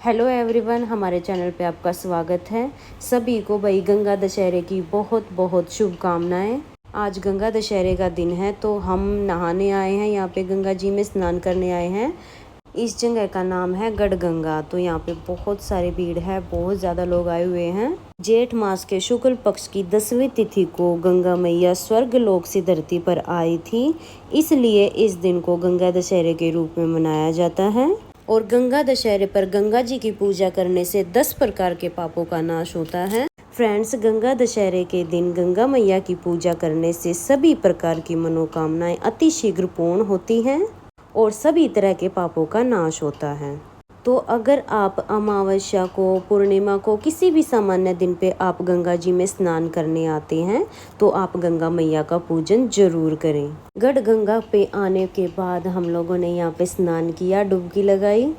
Hello everyone, हमारे channel पे आपका स्वागत है। सभी को भाई गंगा दशहरे की बहुत बहुत शुभकामनाएं। आज गंगा दशहरे का दिन है तो हम नहाने आए हैं, यहाँ पे गंगा जी में स्नान करने आए हैं। इस जगह का नाम है गढ़गंगा। तो यहाँ पे बहुत सारी भीड़ है, बहुत ज़्यादा लोग आए हुए हैं। जेठ मास के शुक्ल पक्ष की 10वीं तिथि को गंगा मैया स्वर्ग लोक से धरती पर आई थी, इसलिए इस दिन को गंगा दशहरे के रूप में मनाया जाता है। और गंगा दशहरे पर गंगा जी की पूजा करने से 10 प्रकार के पापों का नाश होता है। फ्रेंड्स, गंगा दशहरे के दिन गंगा मैया की पूजा करने से सभी प्रकार की मनोकामनाएं अतिशीघ्र पूर्ण होती हैं और सभी तरह के पापों का नाश होता है। तो अगर आप अमावस्या को, पूर्णिमा को, किसी भी सामान्य दिन पे आप गंगा जी में स्नान करने आते हैं तो आप गंगा मैया का पूजन जरूर करें। गढ़गंगा पे आने के बाद हम लोगों ने यहाँ पे स्नान किया, डुबकी लगाई।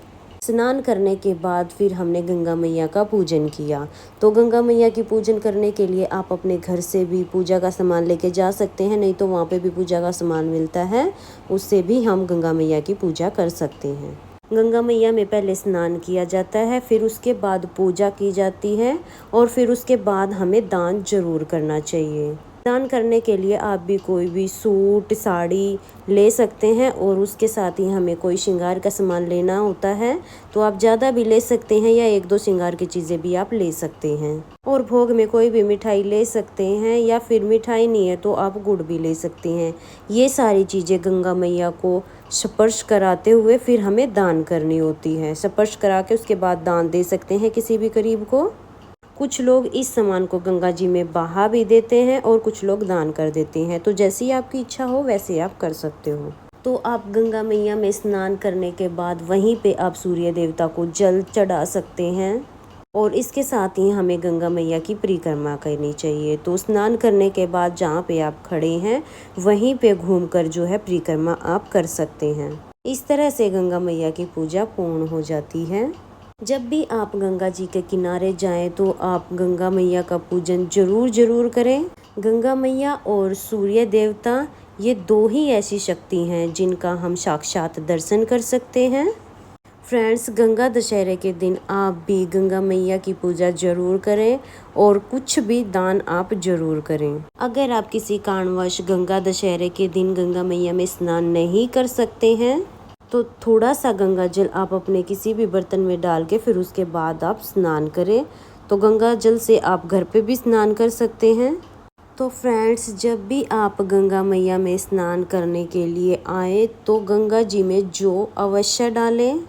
स्नान करने के बाद फिर हमने गंगा मैया का पूजन किया। तो गंगा मैया की पूजन करने के लिए आप अपने घर से भी पूजा का सामान लेके जा सकते हैं, नहीं तो वहाँ पे भी पूजा का सामान मिलता है, उससे भी हम गंगा मैया की पूजा कर सकते हैं। गंगा मैया में पहले स्नान किया जाता है, फिर उसके बाद पूजा की जाती है और फिर उसके बाद हमें दान जरूर करना चाहिए। दान करने के लिए आप भी कोई भी सूट, साड़ी ले सकते हैं और उसके साथ ही हमें कोई श्रृंगार का सामान लेना होता है तो आप ज़्यादा भी ले सकते हैं या 1-2 श्रृंगार की चीज़ें भी आप ले सकते हैं। और भोग में कोई भी मिठाई ले सकते हैं, या फिर मिठाई नहीं है तो आप गुड़ भी ले सकते हैं। ये सारी चीज़ें गंगा मैया को स्पर्श कराते हुए फिर हमें दान करनी होती है। स्पर्श करा के उसके बाद दान दे सकते हैं किसी भी गरीब को। कुछ लोग इस सामान को गंगा जी में बहा भी देते हैं और कुछ लोग दान कर देते हैं। तो जैसी आपकी इच्छा हो वैसे आप कर सकते हो। तो आप गंगा मैया में स्नान करने के बाद वहीं पे आप सूर्य देवता को जल चढ़ा सकते हैं और इसके साथ ही हमें गंगा मैया की परिक्रमा करनी चाहिए। तो स्नान करने के बाद जहाँ पे आप खड़े हैं वहीं पे घूमकर जो है परिक्रमा आप कर सकते हैं। इस तरह से गंगा मैया की पूजा पूर्ण हो जाती है। जब भी आप गंगा जी के किनारे जाएं तो आप गंगा मैया का पूजन जरूर करें। गंगा मैया और सूर्य देवता, ये 2 ही ऐसी शक्ति हैं जिनका हम साक्षात दर्शन कर सकते हैं। फ्रेंड्स, गंगा दशहरे के दिन आप भी गंगा मैया की पूजा जरूर करें और कुछ भी दान आप जरूर करें। अगर आप किसी कारणवश गंगा दशहरे के दिन गंगा मैया में स्नान नहीं कर सकते हैं तो थोड़ा सा गंगा जल आप अपने किसी भी बर्तन में डाल के फिर उसके बाद आप स्नान करें। तो गंगा जल से आप घर पे भी स्नान कर सकते हैं। तो फ्रेंड्स, जब भी आप गंगा मैया में स्नान करने के लिए आए तो गंगा जी में जौ अवश्य डालें,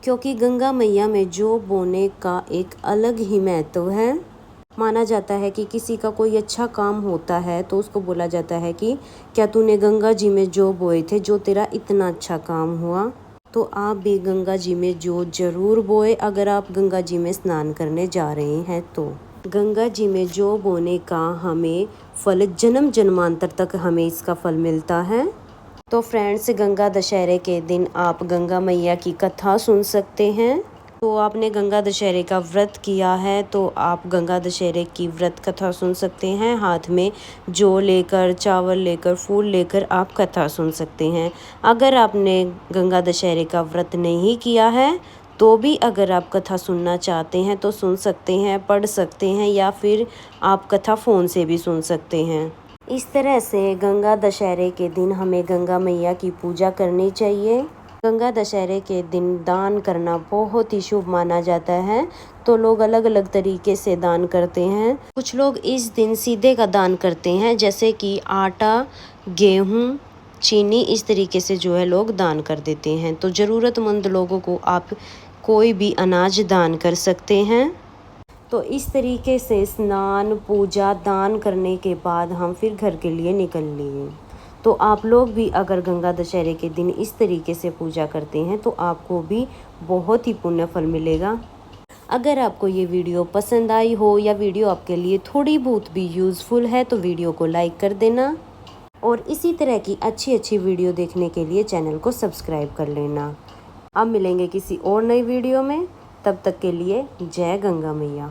क्योंकि गंगा मैया में जौ बोने का एक अलग ही महत्व है। माना जाता है कि किसी का कोई अच्छा काम होता है तो उसको बोला जाता है कि क्या तूने गंगा जी में जौ बोए थे जो तेरा इतना अच्छा काम हुआ। तो आप भी गंगा जी में जौ जरूर बोए अगर आप गंगा जी में स्नान करने जा रहे हैं। तो गंगा जी में जौ बोने का हमें फल जन्म जन्मांतर तक हमें इसका फल मिलता है। तो फ्रेंड्स, गंगा दशहरे के दिन आप गंगा मैया की कथा सुन सकते हैं। तो आपने गंगा दशहरे का व्रत किया है तो आप गंगा दशहरे की व्रत कथा सुन सकते हैं। हाथ में जौ लेकर, चावल लेकर, फूल लेकर आप कथा सुन सकते हैं। अगर आपने गंगा दशहरे का व्रत नहीं किया है तो भी अगर आप कथा सुनना चाहते हैं तो सुन सकते हैं, पढ़ सकते हैं, या फिर आप कथा फ़ोन से भी सुन सकते हैं। इस तरह से गंगा दशहरे के दिन हमें गंगा मैया की पूजा करनी चाहिए। गंगा दशहरे के दिन दान करना बहुत ही शुभ माना जाता है, तो लोग अलग अलग तरीके से दान करते हैं। कुछ लोग इस दिन सीधे का दान करते हैं, जैसे कि आटा, गेहूँ, चीनी, इस तरीके से जो है लोग दान कर देते हैं। तो ज़रूरतमंद लोगों को आप कोई भी अनाज दान कर सकते हैं। तो इस तरीके से स्नान, पूजा, दान करने के बाद हम फिर घर के लिए निकल लिए। तो आप लोग भी अगर गंगा दशहरे के दिन इस तरीके से पूजा करते हैं तो आपको भी बहुत ही पुण्य फल मिलेगा। अगर आपको ये वीडियो पसंद आई हो या वीडियो आपके लिए थोड़ी बहुत भी यूज़फुल है तो वीडियो को लाइक कर देना और इसी तरह की अच्छी वीडियो देखने के लिए चैनल को सब्सक्राइब कर लेना। अब मिलेंगे किसी और नई वीडियो में, तब तक के लिए जय गंगा मैया।